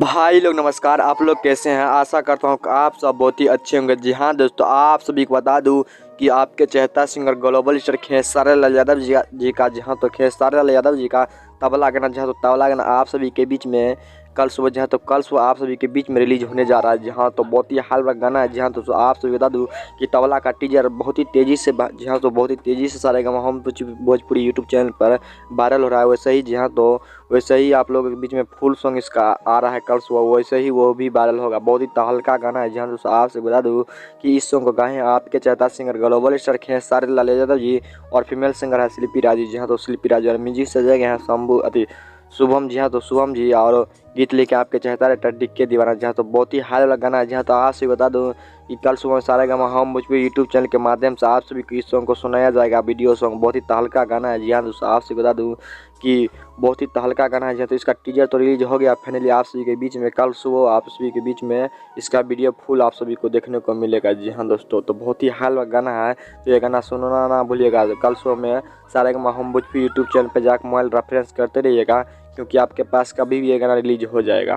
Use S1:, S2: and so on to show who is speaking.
S1: भाई लोग नमस्कार। आप लोग कैसे हैं? आशा करता हूँ कि आप सब बहुत ही अच्छे होंगे। जी हाँ दोस्तों, आप सभी को बता दूं कि आपके चहेता singer global star Khesari Lal Yadav ji का जी हाँ तो खेसारी लाल यादव जी का तबला गाना जी हाँ तो तबला गाना आप सभी के बीच में कल सुबह आप सभी के बीच में रिलीज होने जा रहा है। जी हाँ तो बहुत ही हाल वाला गाना है। जी हाँ तो आप सभी बता दूं कि तबला का टीजर बहुत ही तेज़ी से जी हाँ तो बहुत ही तेज़ी से सारेगामा हम भोजपुरी यूट्यूब चैनल पर वायरल हो रहा है। वैसे ही जी हाँ तो वैसे ही आप लोगों के बीच में फुल सॉन्ग इसका आ रहा है कल सुबह, वैसे ही वो भी वायरल होगा। बहुत ही तहलका गाना है। जी हाँ दोस्तों, आपसे बता दूं कि इस सॉन्ग को गाए हैं आपके चहेता singer global star Khesari Lal Yadav ji और फीमेल सिंगर है शिल्पी राज जी हाँ तो शिल्पी राज और म्यूजिक सजाए गए हैं शंभू शुभम जी हाँ तो शुभम जी और गीत लेके आपके चहेता रेटर डिक्के दीवाना। जी हाँ तो बहुत ही हाई वाला गाना है। जी हाँ तो आप सभी बता दूं कि कल सुबह सारेगामा हम भोजपुरी यूट्यूब चैनल के माध्यम से आप सभी को इस सॉन्ग को सुनाया जाएगा। वीडियो सॉन्ग बहुत ही तहलका गाना है। जी हाँ दोस्तों, आपसे बता दूं कि बहुत ही तहलका गाना है। जी हाँ तो इसका टीजर तो रिलीज हो गया फाइनली आप सभी के बीच में कल सुबह आप सभी के बीच में इसका वीडियो फुल आप सभी को देखने को मिलेगा। जी हाँ दोस्तों, तो बहुत ही हाल वाला गाना है। तो ये गाना सुनना ना भूलिएगा। कल सुबह में सारेगामा हम भोजपुरी यूट्यूब चैनल पर जाकर मोबाइल रेफरेंस करते रहिएगा, क्योंकि आपके पास कभी भी ये गाना रिलीज हो जाएगा।